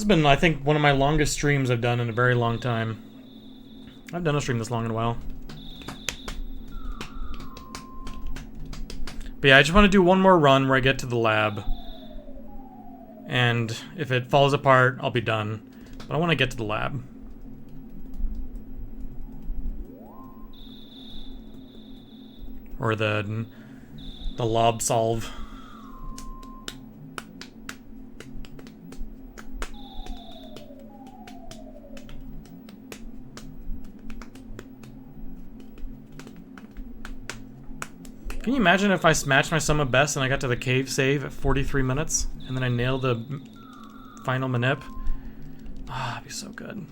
has been, I think, one of my longest streams I've done in a very long time. I've done a stream this long in a while. But yeah, I just want to do one more run where I get to the lab. And if it falls apart, I'll be done. But I want to get to the lab. Or the lob solve. Can you imagine if I smashed my sum of best and I got to the cave save at 43 minutes and then I nailed the final manip? Ah, that'd be so good.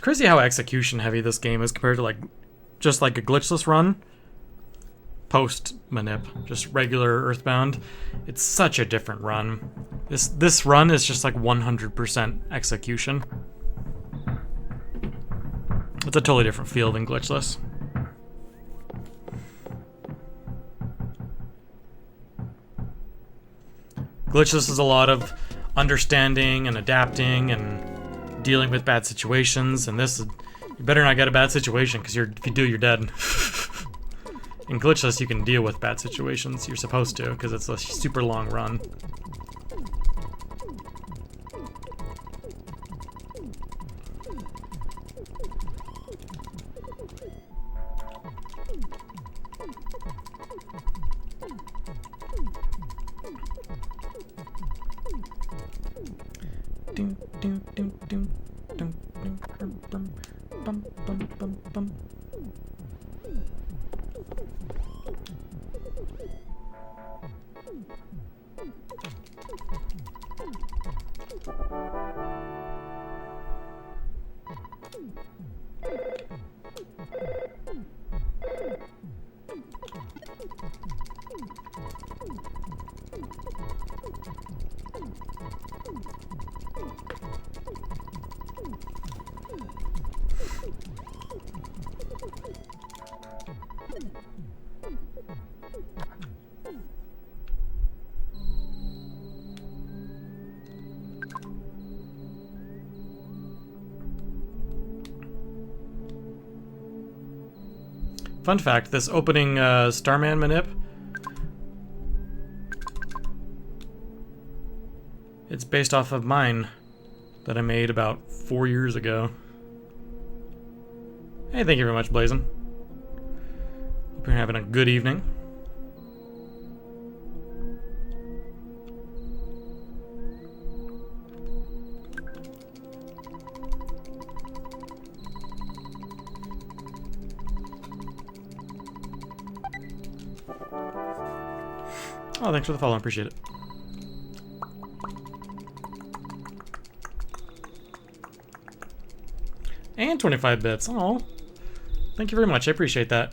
Crazy how execution heavy this game is compared to like just like a glitchless run post manip, just regular Earthbound. It's such a different run. This run is just like 100% execution. It's a totally different feel than glitchless. Glitchless is a lot of understanding and adapting and dealing with bad situations, and this, you better not get a bad situation, because if you do, you're dead. In glitchless, you can deal with bad situations. You're supposed to, because it's a super long run. Fun fact, this opening Starman manip, it's based off of mine that I made about 4 years ago. Hey, thank you very much, Blazin'. Hope you're having a good evening. Oh, thanks for the follow. I appreciate it. And 25 bits. Oh, thank you very much. I appreciate that.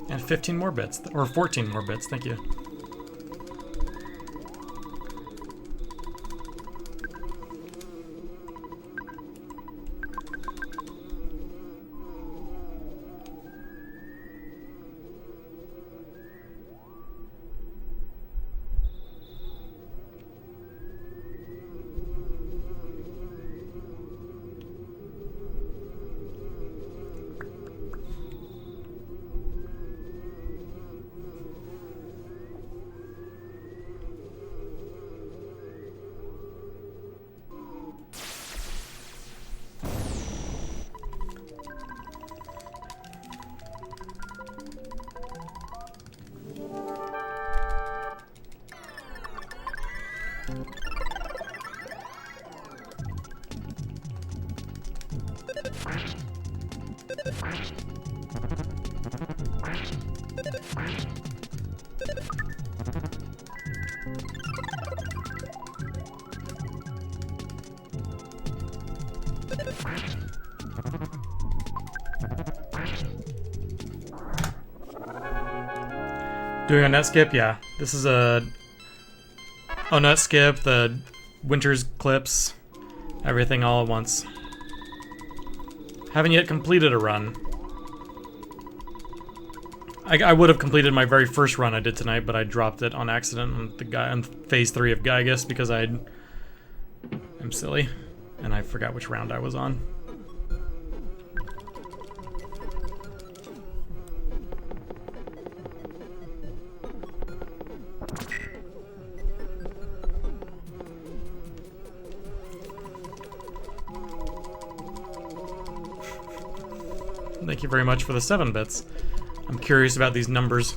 And 15 more bits, or 14 more bits, thank you. Doing a net skip? Yeah. This is a Onett skip, the Winter's clips, everything all at once. Haven't yet completed a run. I would have completed my very first run I did tonight, but I dropped it on accident on phase 3 of Gygus because I'm silly and I forgot which round I was on. Thank you very much for the 7 bits. I'm curious about these numbers.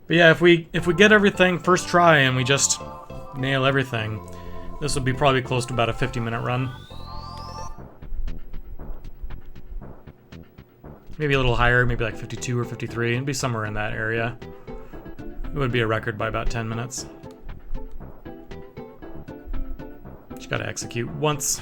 But yeah, if we get everything first try and we just nail everything, this would be probably close to about a 50-minute run. Maybe a little higher, maybe like 52 or 53, it'd be somewhere in that area. It would be a record by about 10 minutes. Just gotta execute once.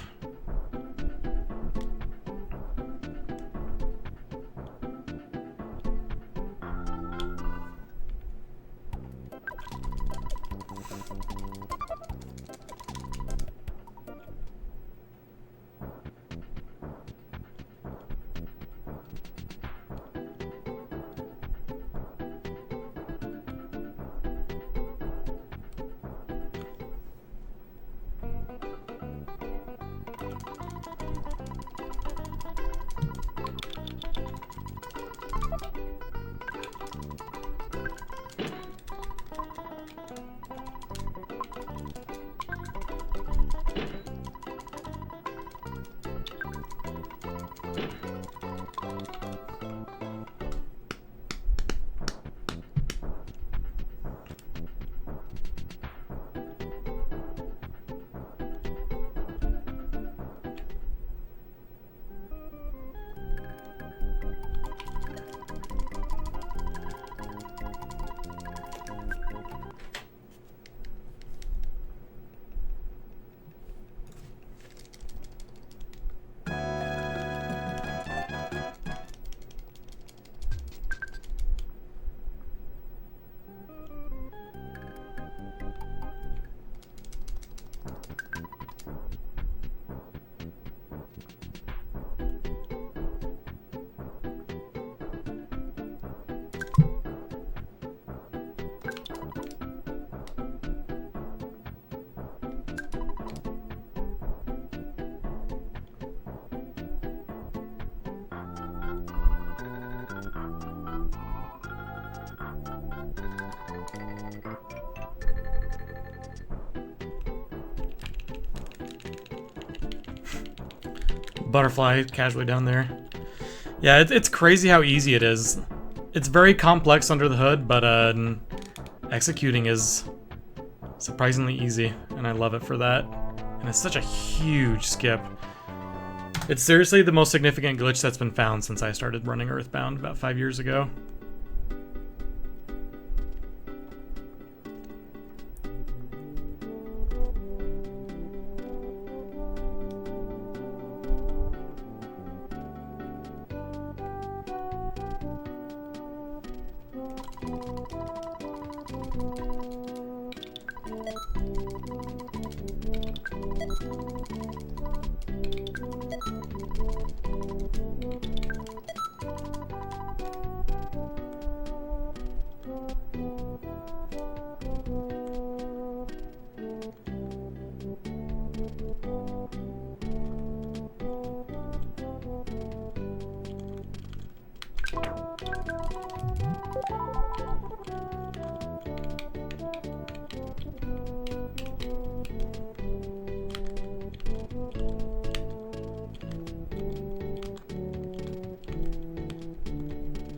butterfly casually down there. Yeah, it's crazy how easy it is. It's very complex under the hood, but executing is surprisingly easy, and I love it for that. And it's such a huge skip. It's seriously the most significant glitch that's been found since I started running Earthbound about 5 years ago.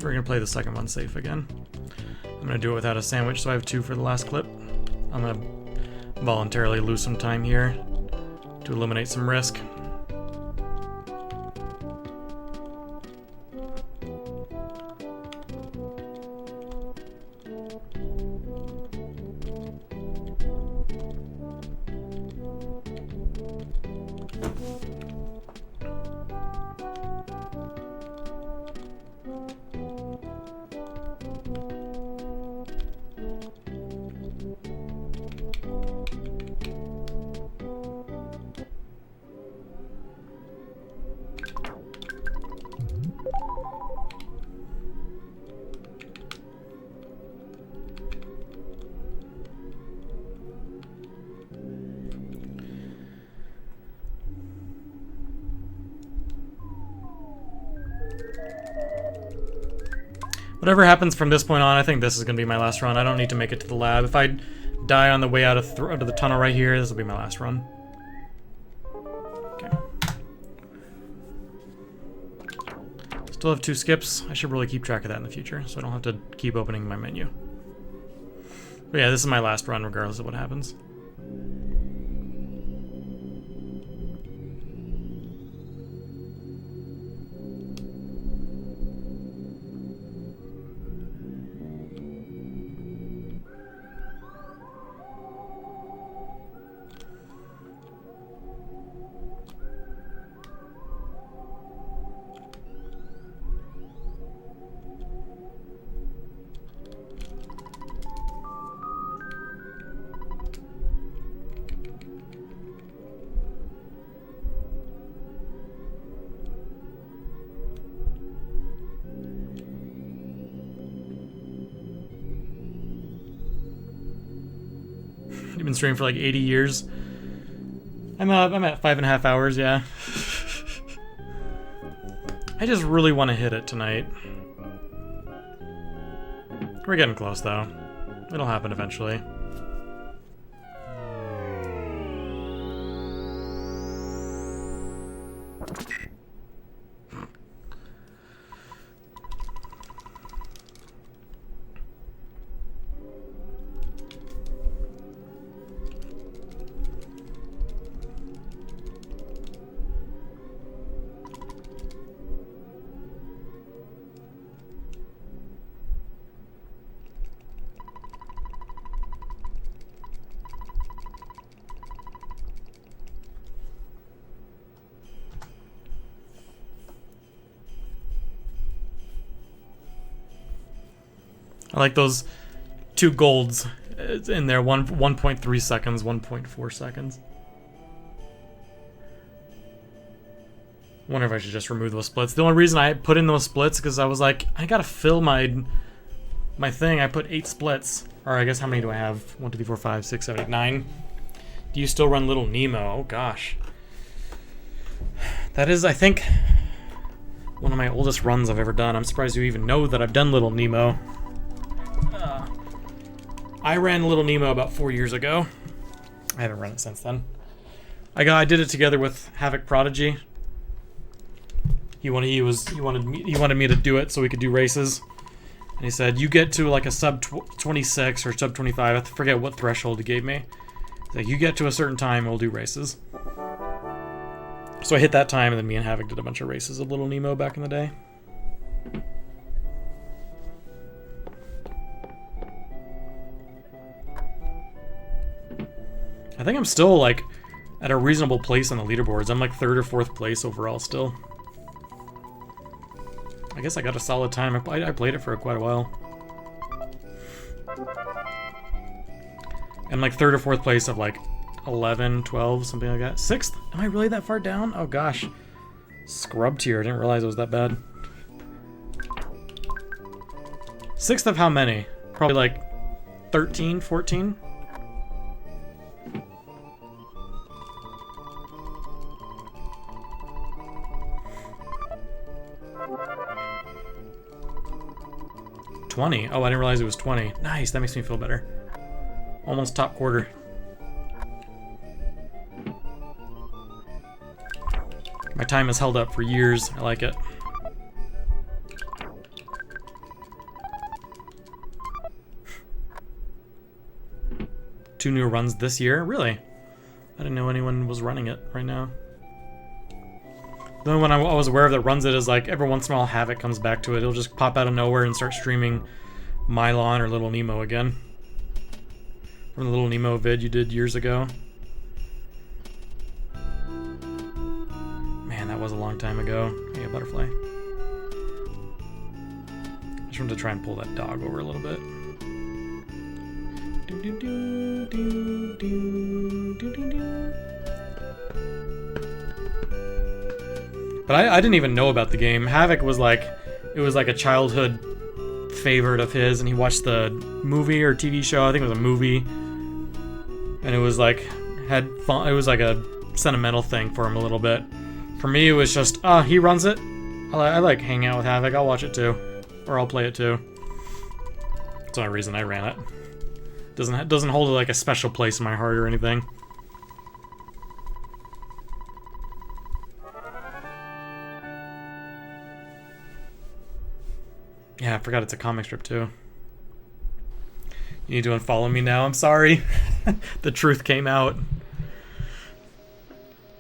We're gonna play the second one safe again. I'm gonna do it without a sandwich, so I have 2 for the last clip. I'm gonna voluntarily lose some time here to eliminate some risk. Whatever happens from this point on, I think this is going to be my last run. I don't need to make it to the lab. If I die on the way out of the tunnel right here, this will be my last run. Okay. Still have 2 skips. I should really keep track of that in the future, so I don't have to keep opening my menu. But yeah, this is my last run regardless of what happens. You've been streaming for like 80 years. I'm at 5.5 hours, yeah. I just really want to hit it tonight. We're getting close though. It'll happen eventually. I like those 2 golds in there. 1.3 seconds, 1.4 seconds. Wonder if I should just remove those splits. The only reason I put in those splits because I was like, I gotta fill my thing. I put 8 splits. Or I guess how many do I have? 1, 2, 3, 4, 5, 6, 7, 8, 9. Do you still run Little Nemo? Oh gosh. That is, I think, one of my oldest runs I've ever done. I'm surprised you even know that I've done Little Nemo. I ran Little Nemo about 4 years ago. I haven't run it since then. I did it together with Havoc Prodigy. He wanted me to do it so we could do races. And he said, you get to like a sub 26 or sub 25, I forget what threshold he gave me. He's like, you get to a certain time, we'll do races. So I hit that time, and then me and Havoc did a bunch of races of Little Nemo back in the day. I think I'm still like at a reasonable place on the leaderboards. I'm like 3rd or 4th place overall still. I guess I got a solid time. I played it for quite a while. I'm like 3rd or 4th place of like 11, 12, something like that. 6th? Am I really that far down? Oh gosh. Scrub tier. I didn't realize it was that bad. 6th of how many? Probably like 13, 14? Oh, I didn't realize it was 20. Nice, that makes me feel better. Almost top quarter. My time has held up for years. I like it. Two new runs this year? Really? I didn't know anyone was running it right now. The only one I was aware of that runs it is like every once in a while Havoc comes back to it. It'll just pop out of nowhere and start streaming Mylon or Little Nemo again. From the Little Nemo vid you did years ago. Man, that was a long time ago. Hey, a butterfly. I just wanted to try and pull that dog over a little bit. But I didn't even know about the game. Havoc was like, it was like a childhood favorite of his, and he watched the movie or TV show. I think it was a movie, and it was like had fun. It was like a sentimental thing for him a little bit. For me, it was just, he runs it. I like hanging out with Havoc. I'll watch it too, or I'll play it too. That's the only reason I ran it. Doesn't hold like a special place in my heart or anything. Yeah, I forgot it's a comic strip too. You need to unfollow me now. I'm sorry. The truth came out.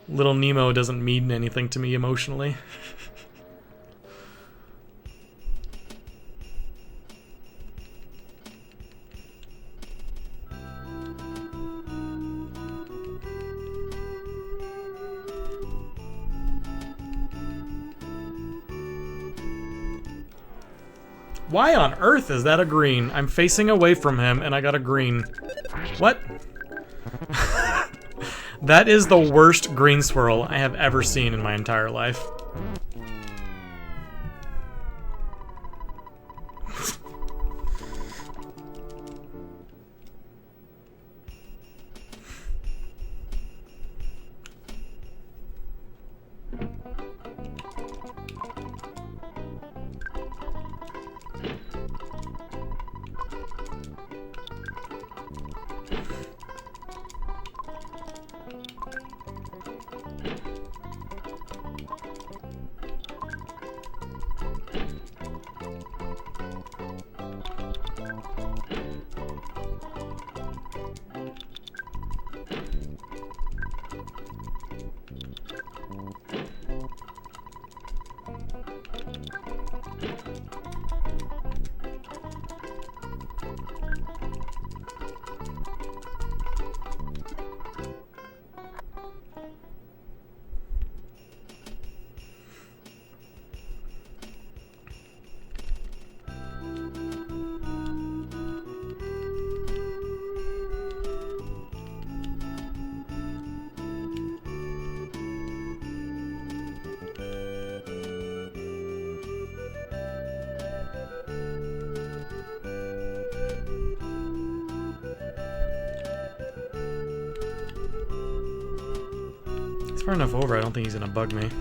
Little Nemo doesn't mean anything to me emotionally. Why on earth is that a green? I'm facing away from him and I got a green. What? That is the worst green swirl I have ever seen in my entire life. Far enough over, I don't think he's gonna bug me.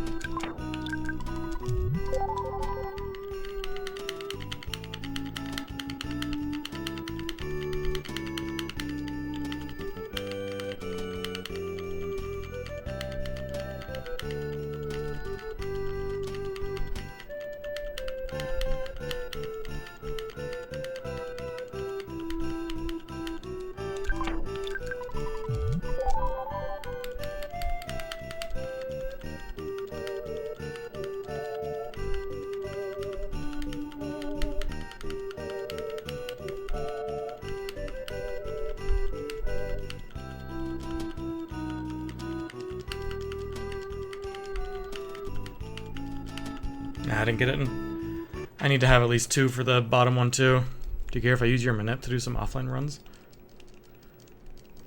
Nah, I didn't get it in. I need to have at least 2 for the bottom one too. Do you care if I use your Onett to do some offline runs?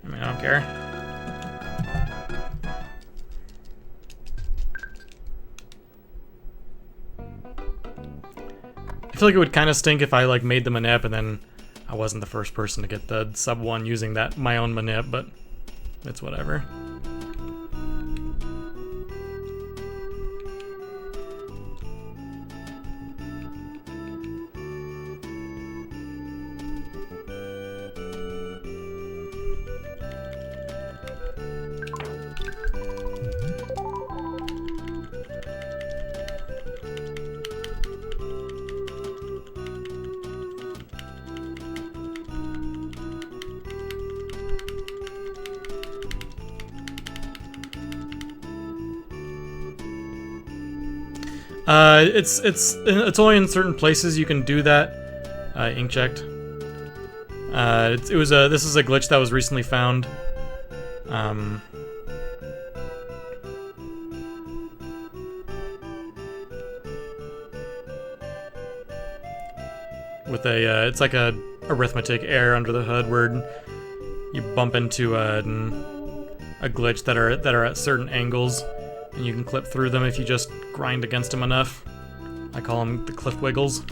I mean, I don't care. I feel like it would kind of stink if I like made the Onett and then I wasn't the first person to get the sub 1 using that my own Onett, but it's whatever. It's only in certain places you can do that. Ink checked. This is a glitch that was recently found. With it's like a arithmetic error under the hood where you bump into a glitch that are at certain angles. And you can clip through them if you just grind against them enough. I call them the cliff wiggles.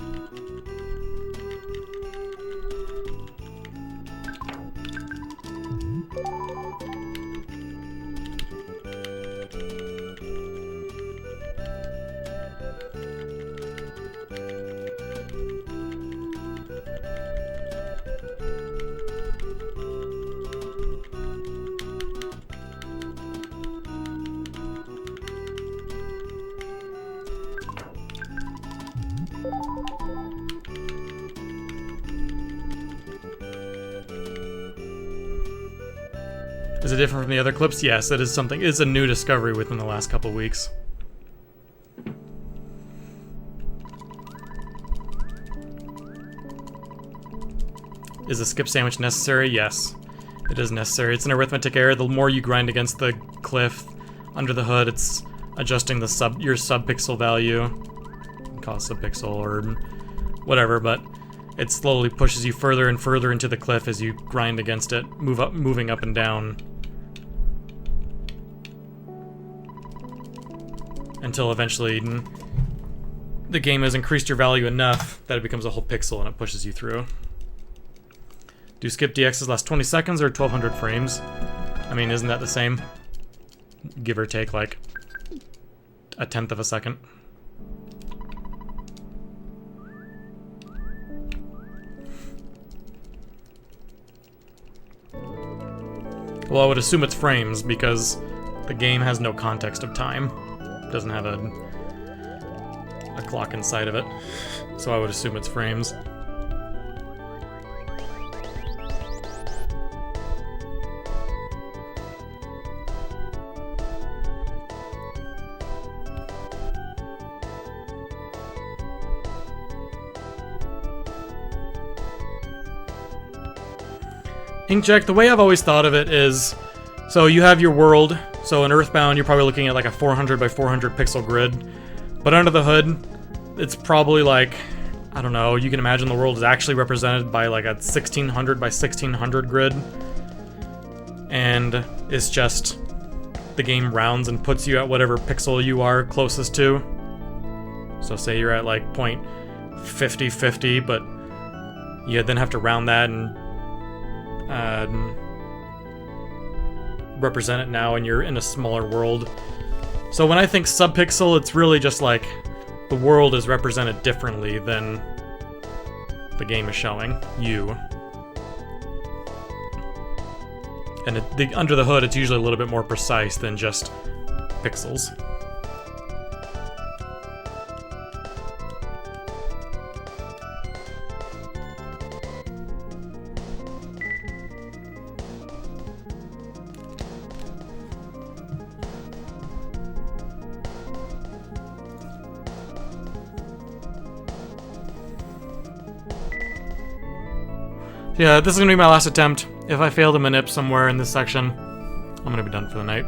Is it different from the other clips? Yes, it is something. It's a new discovery within the last couple weeks. Is a skip sandwich necessary? Yes, it is necessary. It's an arithmetic error. The more you grind against the cliff under the hood, it's adjusting the your subpixel value. Call it subpixel or whatever, but it slowly pushes you further and further into the cliff as you grind against it, moving up and down. Until eventually the game has increased your value enough that it becomes a whole pixel and it pushes you through. Do skip DXs last 20 seconds or 1200 frames? I mean, isn't that the same? Give or take like a tenth of a second. Well, I would assume it's frames because the game has no context of time. It doesn't have a clock inside of it. So I would assume it's frames. Inkjet, the way I've always thought of it is, so you have your world, so in Earthbound you're probably looking at like a 400 by 400 pixel grid, but under the hood, it's probably like, I don't know, you can imagine the world is actually represented by like a 1600 by 1600 grid, and it's just, the game rounds and puts you at whatever pixel you are closest to. So say you're at like 0.5050, but you then have to round that and represent it now, and you're in a smaller world. So when I think subpixel, it's really just like the world is represented differently than the game is showing you. And under the hood, it's usually a little bit more precise than just pixels. Yeah, this is gonna be my last attempt. If I fail to manip somewhere in this section, I'm gonna be done for the night.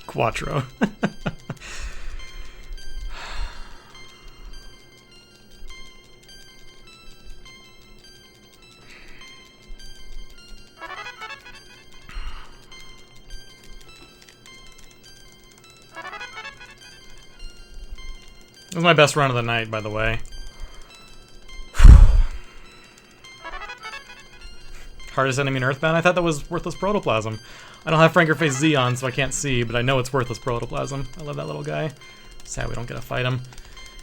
Quattro. This was my best run of the night, by the way. Hardest enemy in Earthbound? I thought that was Worthless Protoplasm. I don't have Frankerface Z on, so I can't see, but I know it's Worthless Protoplasm. I love that little guy. Sad we don't get to fight him.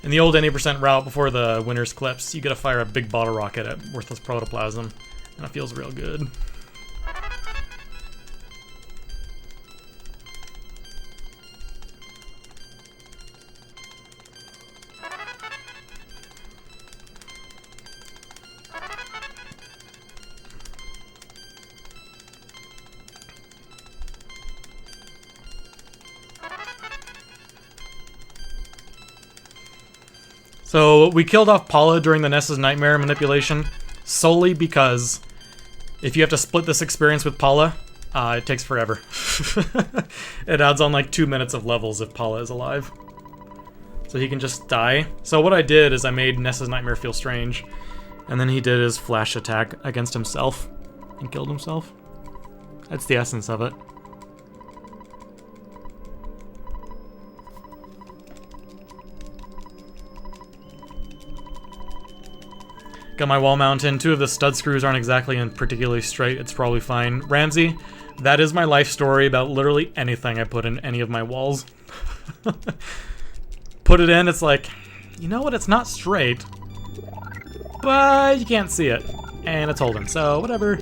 In the old any% route before the Winner's Clips, you get to fire a big bottle rocket at Worthless Protoplasm, and it feels real good. So we killed off Paula during the Ness's Nightmare manipulation solely because if you have to split this experience with Paula, it takes forever. It adds on like 2 minutes of levels if Paula is alive. So he can just die. So what I did is I made Ness's Nightmare feel strange. And then he did his flash attack against himself. And killed himself. That's the essence of it. Got my wall mounted. 2 of the stud screws aren't exactly and particularly straight. It's probably fine. Ramsey, that is my life story about literally anything I put in any of my walls. Put it in, it's like, you know what, it's not straight. But you can't see it. And it's holding, so whatever.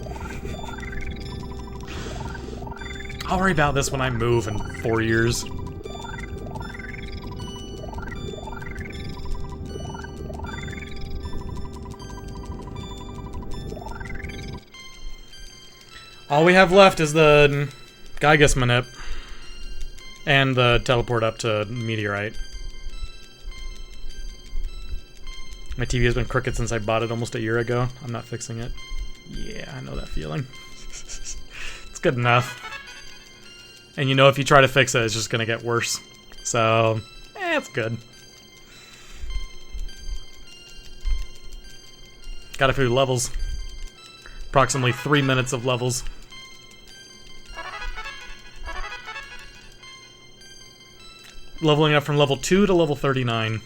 I'll worry about this when I move in 4 years. All we have left is the Gygus Manip and the teleport up to Meteorite. My TV has been crooked since I bought it almost a year ago. I'm not fixing it. Yeah, I know that feeling. It's good enough. And you know if you try to fix it, it's just gonna get worse. So, it's good. Got a few levels. Approximately 3 minutes of levels. Leveling up from level 2 to level 39.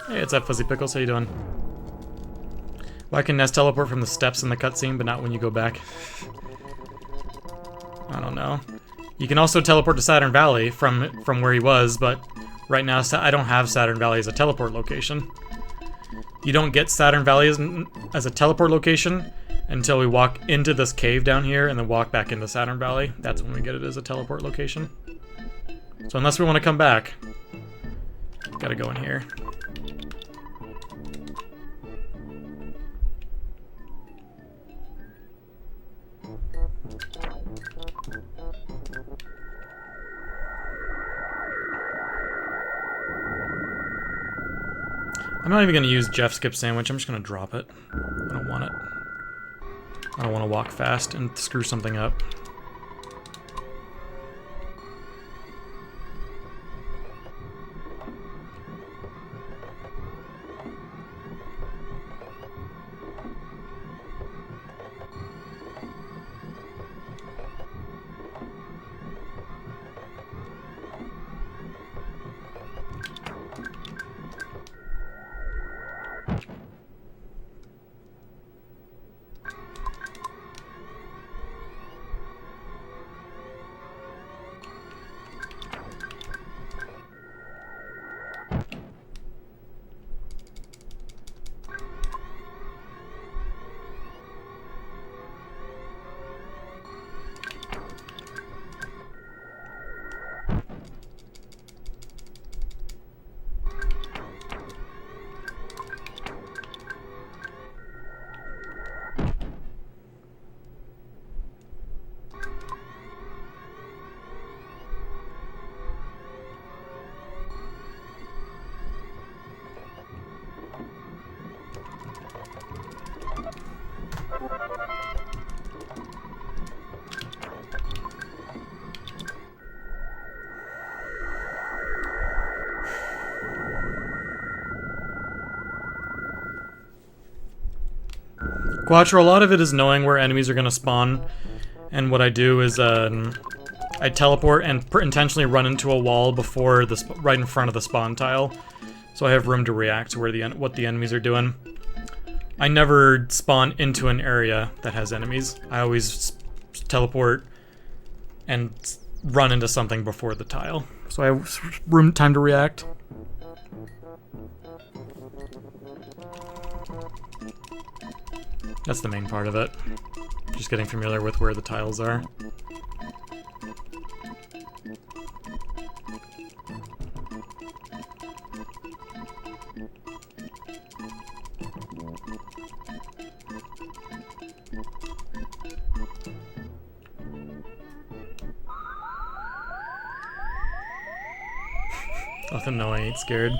Hey, it's up, Fuzzy Pickles. How you doing? Why can Ness teleport from the steps in the cutscene, but not when you go back? I don't know. You can also teleport to Saturn Valley from where he was, but right now I don't have Saturn Valley as a teleport location. You don't get Saturn Valley as a teleport location until we walk into this cave down here and then walk back into Saturn Valley. That's when we get it as a teleport location. So unless we want to come back, gotta go in here. I'm not even going to use Jeff Skip Sandwich, I'm just going to drop it. I don't want it. I don't want to walk fast and screw something up. Quattro, a lot of it is knowing where enemies are going to spawn, and what I do is I teleport and intentionally run into a wall before right in front of the spawn tile, so I have room to react to what the enemies are doing. I never spawn into an area that has enemies. I always teleport and run into something before the tile, so I have time to react. That's the main part of it. Just getting familiar with where the tiles are. Nothing, no, I ain't scared.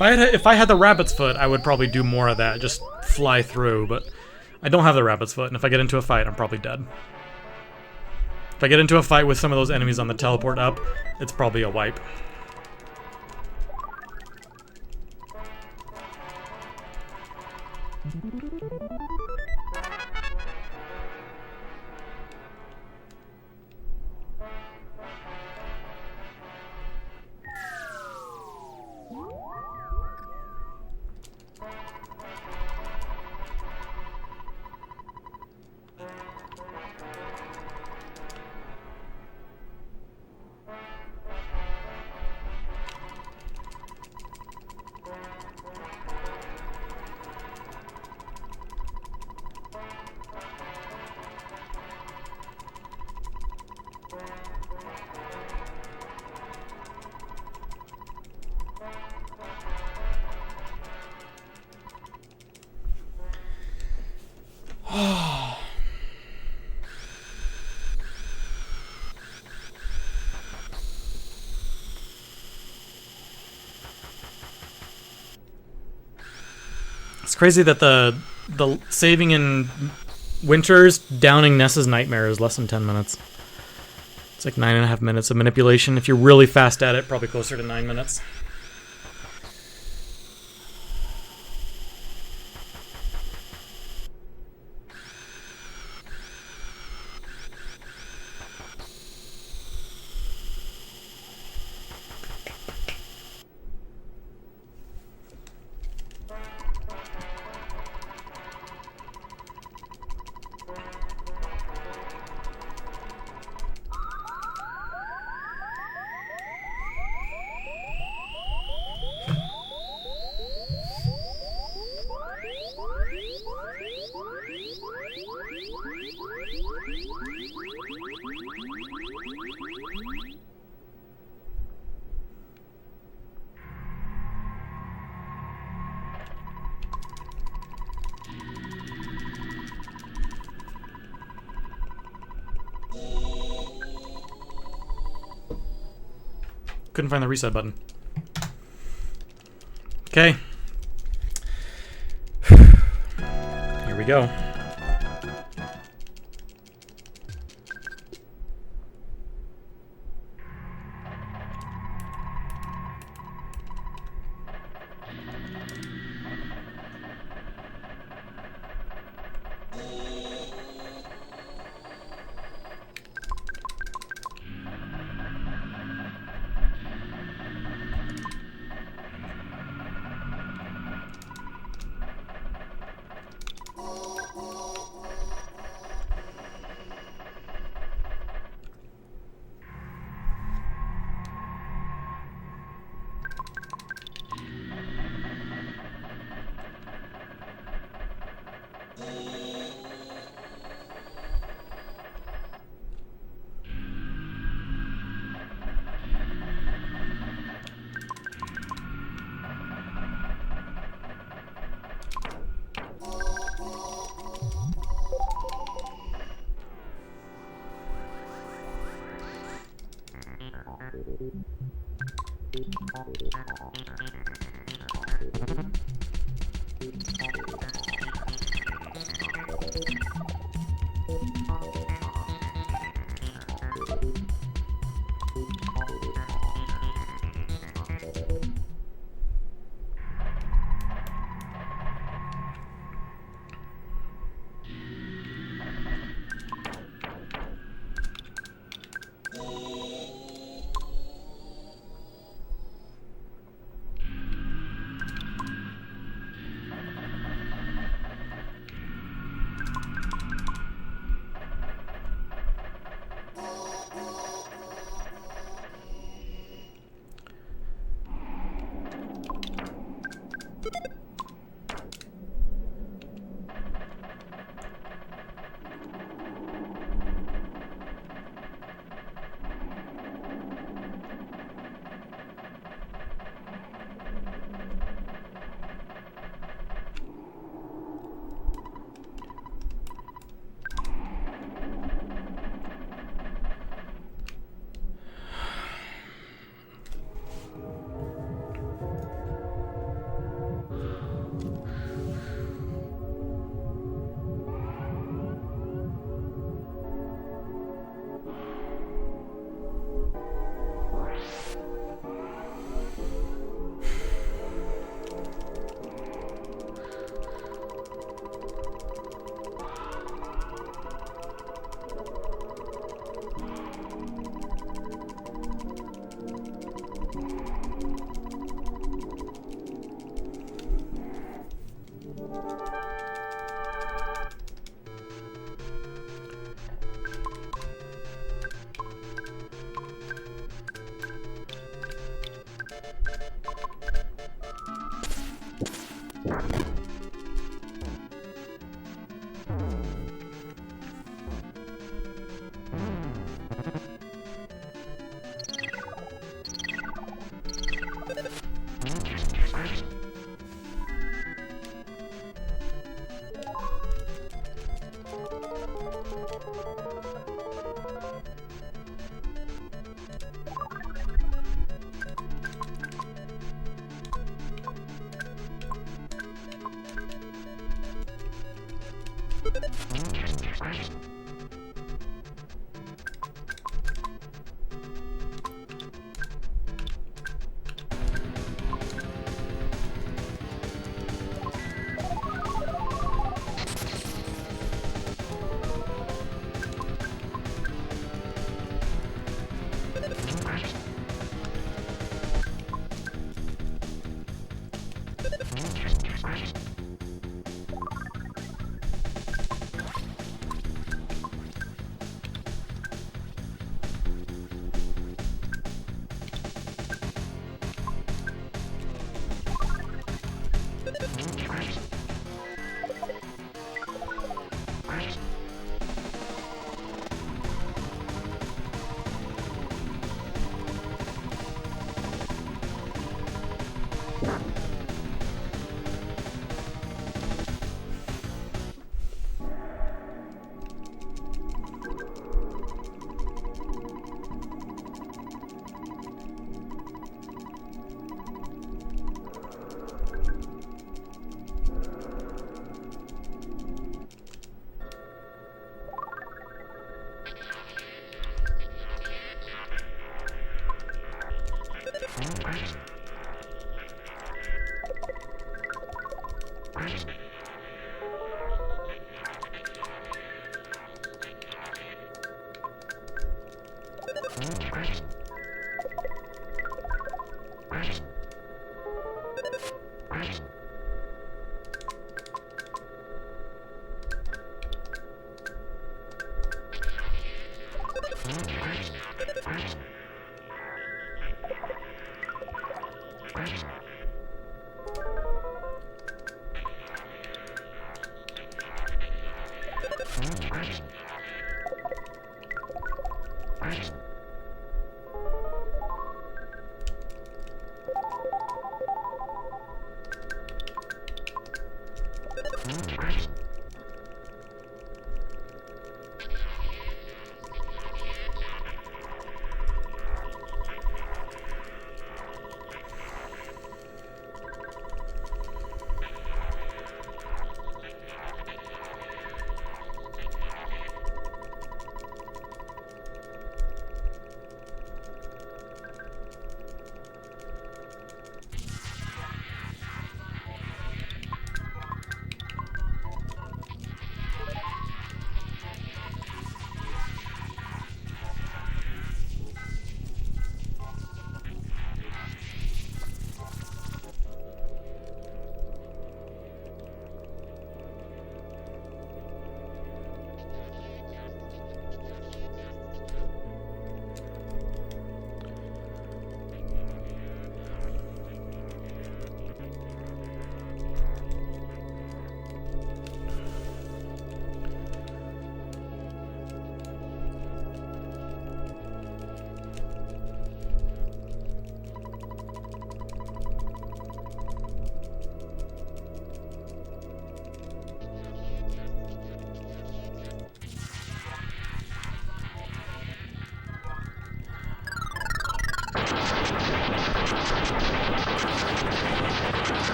If I had the rabbit's foot, I would probably do more of that, just fly through, but I don't have the rabbit's foot, and if I get into a fight, I'm probably dead. If I get into a fight with some of those enemies on the teleport up, it's probably a wipe. It's crazy that the saving in Winters, downing Ness's Nightmare is less than 10 minutes. It's like 9.5 minutes of manipulation. If you're really fast at it, probably closer to 9 minutes. Couldn't find the reset button. Okay. Here we go.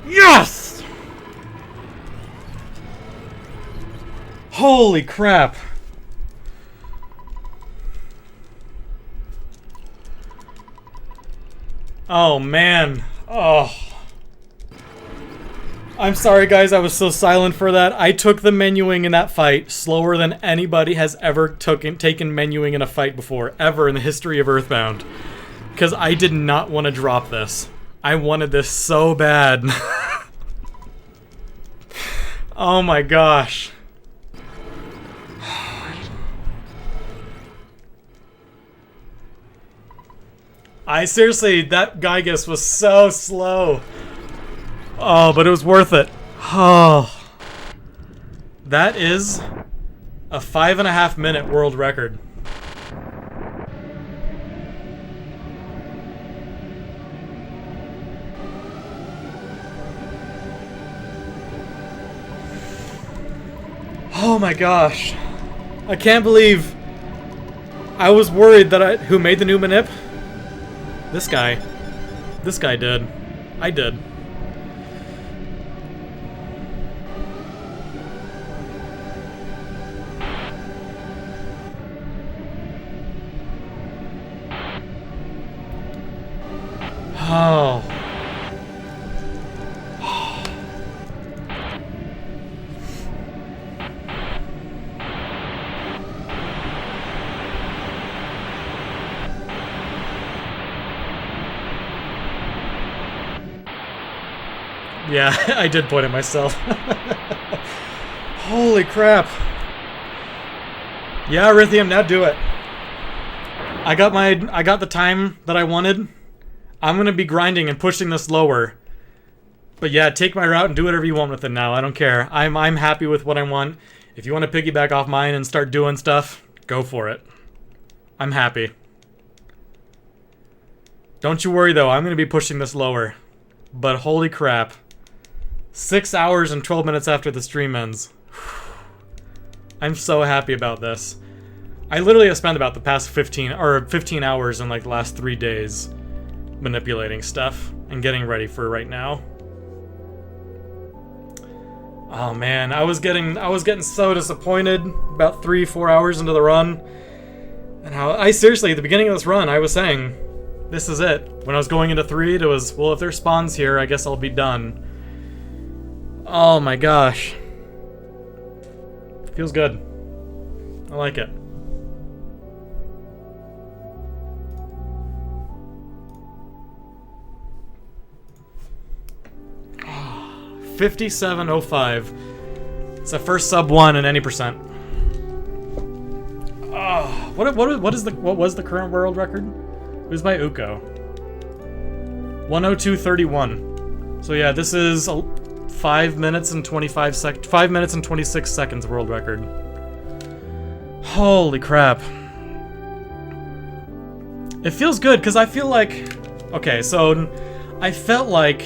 Yes! Holy crap. Oh, man. Oh. I'm sorry, guys. I was so silent for that. I took the menuing in that fight slower than anybody has ever taken menuing in a fight before, ever in the history of Earthbound. Because I did not want to drop this. I wanted this so bad. Oh my gosh. Seriously, that Gygus was so slow. Oh, but it was worth it. Oh. That is a 5.5 minute world record. Oh my gosh. I can't believe I was worried that who made the new manip? This guy. This guy did. I did. Oh. Yeah, I did point at myself. Holy crap. Yeah, Rithium, now do it. I got the time that I wanted. I'm gonna be grinding and pushing this lower. But yeah, take my route and do whatever you want with it now. I don't care. I'm happy with what I want. If you want to piggyback off mine and start doing stuff, go for it. I'm happy. Don't you worry though, I'm gonna be pushing this lower. But holy crap. 6 hours and 12 minutes after the stream ends. I'm so happy about this. I literally have spent about the past 15 hours in like the last 3 days manipulating stuff and getting ready for right now. Oh man, I was getting so disappointed about 3-4 hours into the run. And how seriously, at the beginning of this run, I was saying, this is it. When I was going into 3, it was, well, if there's spawns here, I guess I'll be done. Oh my gosh. Feels good. I like it. $57.05. It's the first sub 1 in any percent. Oh, what was the current world record? It was by Uko. 102.31. So yeah, this is 5 minutes and 5 minutes and 26 seconds world record. Holy crap. It feels good because I feel like, okay, so I felt like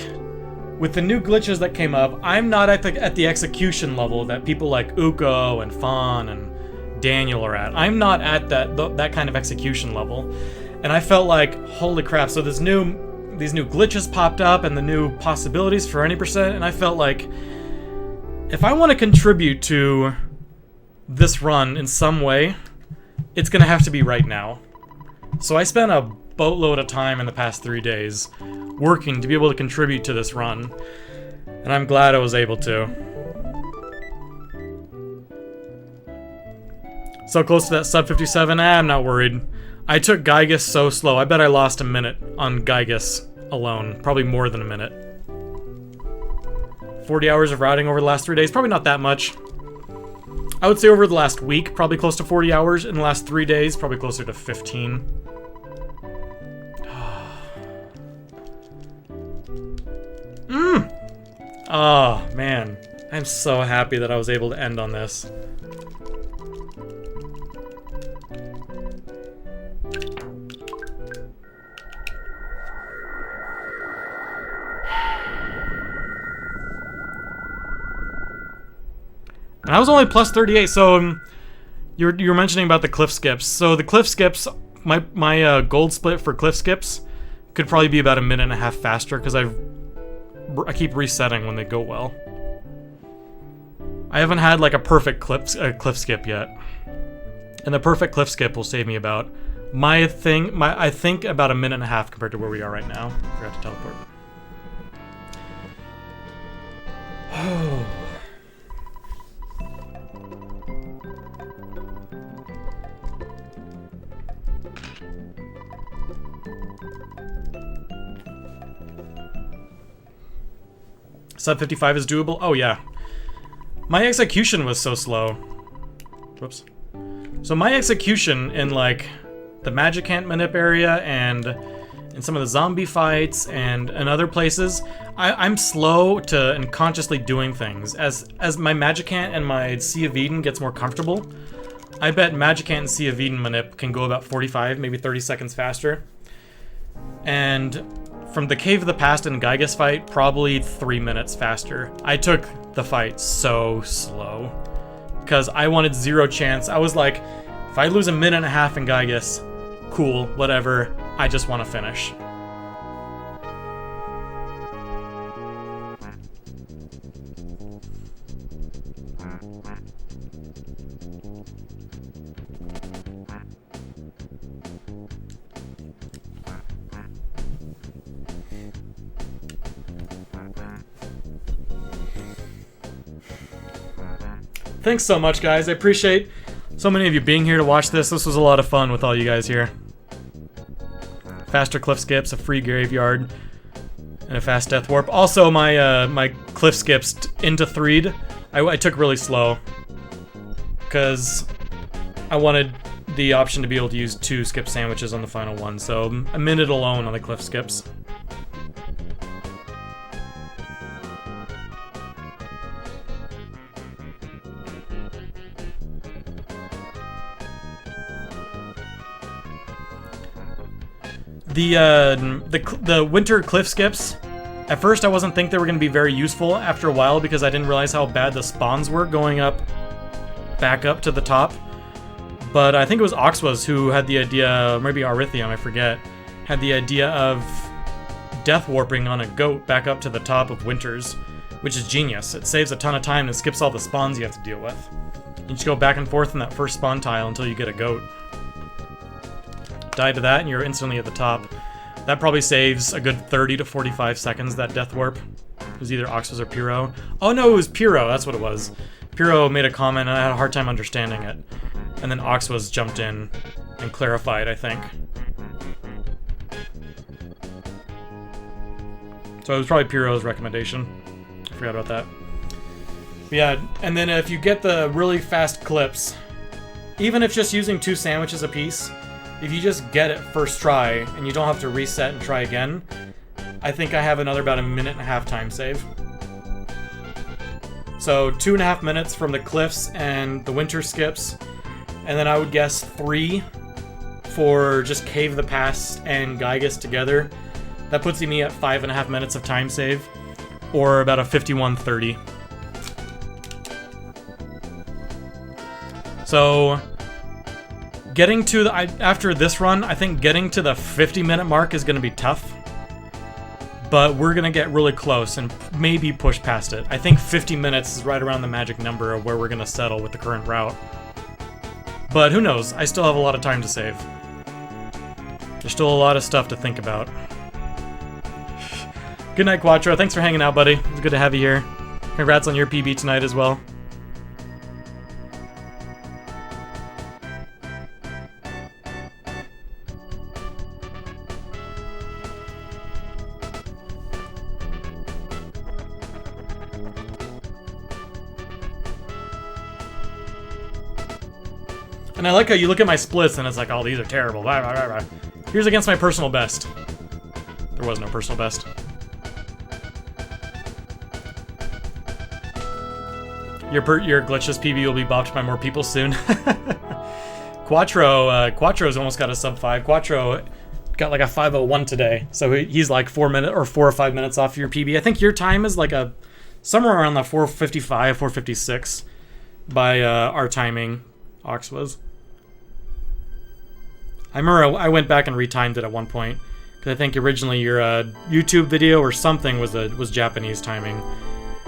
with the new glitches that came up, I'm not at the execution level that people like Uko and Fawn and Daniel are at. I'm not at that kind of execution level. And I felt like, holy crap, so these new glitches popped up and the new possibilities for any percent, and I felt like if I want to contribute to this run in some way, it's gonna have to be right now. So I spent a boatload of time in the past 3 days working to be able to contribute to this run, and I'm glad I was able to. So close to that sub 57, I'm not worried. I took Gygus so slow, I bet I lost a minute on Gygus alone, probably more than a minute. 40 hours of routing over the last 3 days, probably not that much. I would say over the last week, probably close to 40 hours. In the last 3 days, probably closer to 15. Oh, man. I'm so happy that I was able to end on this. And I was only plus 38, so you were mentioning about the cliff skips. So the cliff skips, my gold split for cliff skips could probably be about a minute and a half faster because I've keep resetting when they go well. I haven't had like a perfect cliff skip yet, and the perfect cliff skip will save me about I think about a minute and a half compared to where we are right now. Forgot to teleport. Oh. Sub 55 is doable? Oh yeah. My execution was so slow. Whoops. So my execution in like the Magic Hand Manip area and in some of the zombie fights and in other places, I'm slow to and consciously doing things. As my Magic Hand and my Sea of Eden gets more comfortable, I bet Magic Hand and Sea of Eden Manip can go about 45, maybe 30 seconds faster. And from the Cave of the Past and Gygas fight, probably 3 minutes faster. I took the fight so slow because I wanted zero chance. I was like, if I lose a minute and a half in Gygas, cool, whatever. I just want to finish. Thanks so much, guys. I appreciate so many of you being here to watch this. This was a lot of fun with all you guys here. Faster cliff skips, a free graveyard, and a fast death warp. Also, my cliff skips into 3'd, I took really slow because I wanted the option to be able to use 2 skip sandwiches on the final one. So a minute alone on the cliff skips. The winter cliff skips, at first I wasn't think they were going to be very useful after a while because I didn't realize how bad the spawns were going back up to the top. But I think it was Oxwas who had the idea, maybe Arithium, I forget, had the idea of death warping on a goat back up to the top of winters, which is genius. It saves a ton of time and skips all the spawns you have to deal with. You just go back and forth in that first spawn tile until you get a goat. Die to that and you're instantly at the top. That probably saves a good 30 to 45 seconds, that death warp. It was either Oxwas or Pyro. Oh no, it was Pyro, that's what it was. Pyro made a comment and I had a hard time understanding it. And then Oxwas jumped in and clarified, I think. So it was probably Pyro's recommendation. I forgot about that. But yeah, and then if you get the really fast clips, even if just using 2 sandwiches a piece, if you just get it first try and you don't have to reset and try again, I think I have another about a minute and a half time save. So 2.5 minutes from the cliffs and the winter skips, and then I would guess 3 for just Cave of the Past and Gygas together. That puts me at 5.5 minutes of time save, or about a 51:30. So getting to the after this run, I think getting to the 50-minute mark is going to be tough. But we're going to get really close and maybe push past it. I think 50 minutes is right around the magic number of where we're going to settle with the current route. But who knows? I still have a lot of time to save. There's still a lot of stuff to think about. Good night, Quattro. Thanks for hanging out, buddy. It was good to have you here. Congrats on your PB tonight as well. And I like how you look at my splits and it's like, oh, these are terrible. Blah, blah, blah, blah. Here's against my personal best. There was no personal best. Your glitchless PB will be bopped by more people soon. Quattro's almost got a sub 5. Quattro got like a 5:01 today, so he's like 4 or 5 minutes off your PB. I think your time is like somewhere around the 4:55, 4:56 by our timing. Ox was. I remember I went back and retimed it at one point I think originally your YouTube video or something was Japanese timing.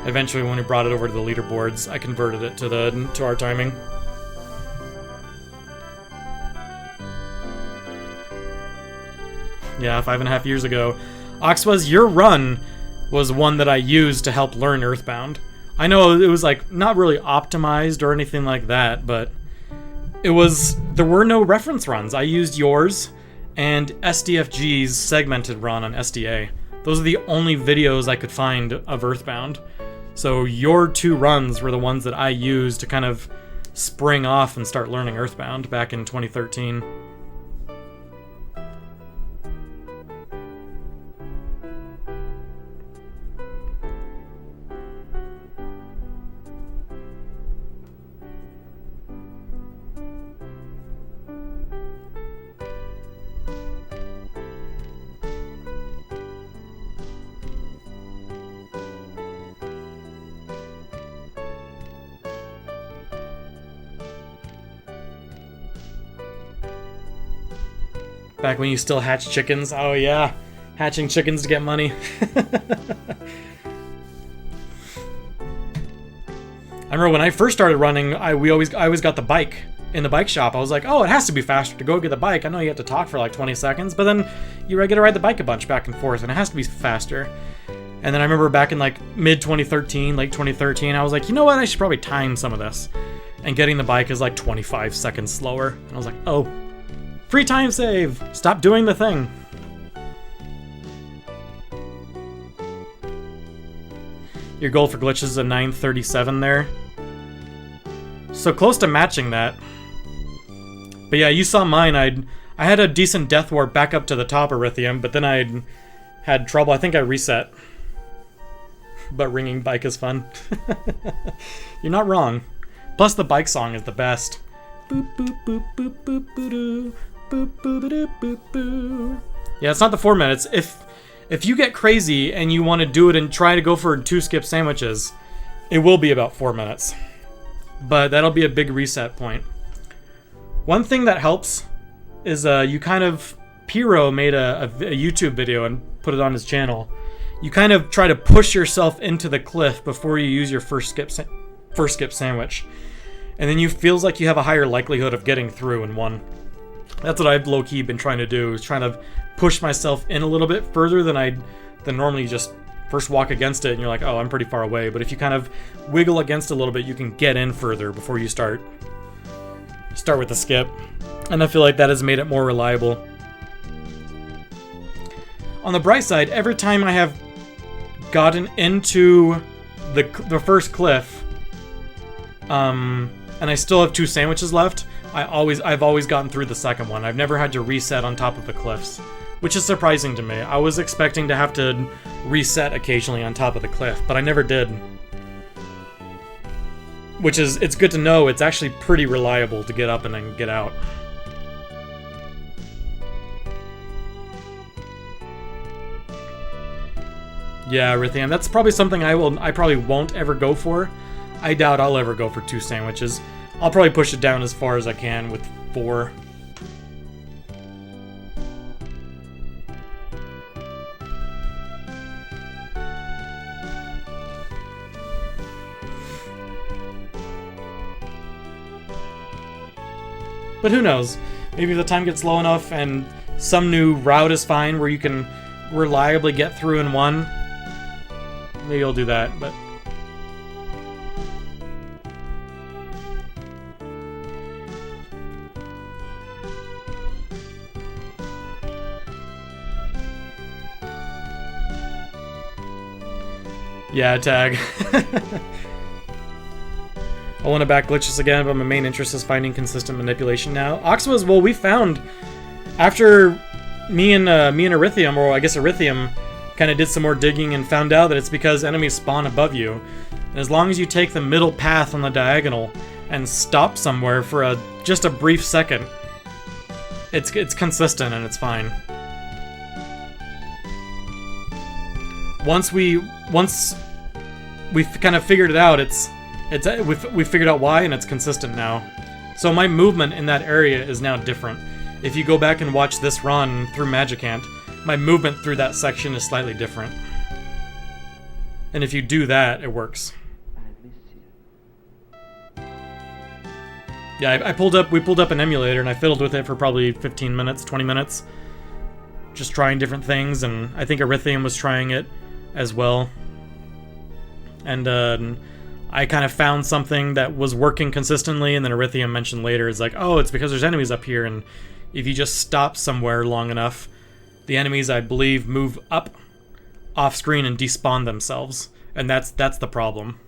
Eventually, when we brought it over to the leaderboards, I converted it to our timing. Yeah, 5.5 years ago. Oxwas, your run was one that I used to help learn Earthbound. I know it was like not really optimized or anything like that, but there were no reference runs. I used yours and SDFG's segmented run on SDA. Those are the only videos I could find of Earthbound. So your 2 runs were the ones that I used to kind of spring off and start learning Earthbound back in 2013. Back when you still hatched chickens. Oh yeah, hatching chickens to get money. I remember when I first started running, I always got the bike in the bike shop. I was like, oh, it has to be faster to go get the bike. I know you have to talk for like 20 seconds, but then you get to ride the bike a bunch back and forth, and it has to be faster. And then I remember back in like mid-2013, late 2013, I was like, you know what, I should probably time some of this. And getting the bike is like 25 seconds slower. And I was like, oh, free time save! Stop doing the thing. Your goal for glitches is a 937 there. So close to matching that. But yeah, you saw mine. I had a decent death warp back up to the top of Erythium, but then I had trouble. I think I reset. But ringing bike is fun. You're not wrong. Plus the bike song is the best. Boop boop boop boop boop boop doo. Boop boop boop boop boop. Yeah, it's not the 4 minutes. If you get crazy and you want to do it and try to go for 2 skip sandwiches, it will be about 4 minutes. But that'll be a big reset point. One thing that helps is you kind of... Pyro made a YouTube video and put it on his channel. You kind of try to push yourself into the cliff before you use your first skip sandwich. And then you feels like you have a higher likelihood of getting through in one. That's what I've low-key been trying to do, is trying to push myself in a little bit further than normally just first walk against it and you're like, oh, I'm pretty far away. But if you kind of wiggle against it a little bit, you can get in further before you start with the skip. And I feel like that has made it more reliable. On the bright side, every time I have gotten into the first cliff, and I still have 2 sandwiches left, I've always gotten through the second one. I've never had to reset on top of the cliffs, which is surprising to me. I was expecting to have to reset occasionally on top of the cliff, but I never did. It's good to know it's actually pretty reliable to get up and then get out. Yeah, Rithiam, that's probably something I probably won't ever go for. I doubt I'll ever go for 2 sandwiches. I'll probably push it down as far as I can with 4. But who knows? Maybe if the time gets low enough and some new route is fine where you can reliably get through in one, maybe I'll do that, but... Yeah, tag. I want to back glitches again, but my main interest is finding consistent manipulation now. Oxwas, well, we found after me and Erythium, or I guess Erythium, kind of did some more digging and found out that it's because enemies spawn above you. And as long as you take the middle path on the diagonal and stop somewhere for just a brief second, it's consistent and it's fine. Once we kind of figured it out, we figured out why, and it's consistent now. So my movement in that area is now different. If you go back and watch this run through Magicant, my movement through that section is slightly different. And if you do that, it works. Yeah, we pulled up an emulator and I fiddled with it for probably 15 minutes, 20 minutes. Just trying different things, and I think Erythium was trying it as well. And I kind of found something that was working consistently, and then Erythium mentioned later, it's like, oh, it's because there's enemies up here, and if you just stop somewhere long enough, the enemies, I believe, move up off screen and despawn themselves. And that's the problem.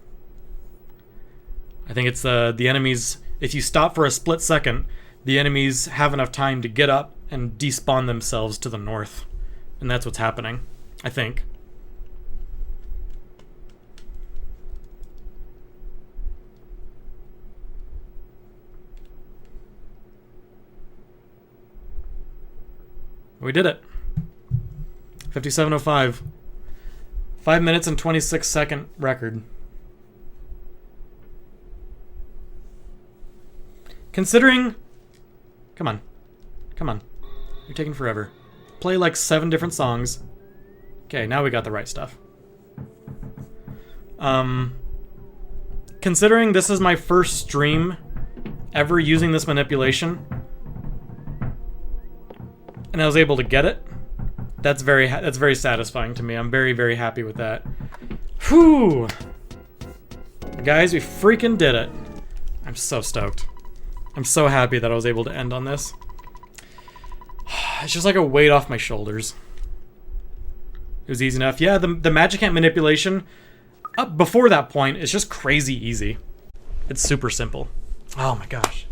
I think it's the enemies, if you stop for a split second, the enemies have enough time to get up and despawn themselves to the north. And that's what's happening, I think. We did it. 57:05. 5 minutes and 26-second record. Considering... Come on. Come on. You're taking forever. Play like 7 different songs. Okay, now we got the right stuff. Considering this is my first stream ever using this manipulation, and I was able to get it, that's very satisfying to me. I'm very, very happy with that. Whew! Guys, we freaking did it. I'm so stoked. I'm so happy that I was able to end on this. It's just like a weight off my shoulders. It was easy enough. Yeah, the Magicant manipulation, up before that point, is just crazy easy. It's super simple. Oh my gosh.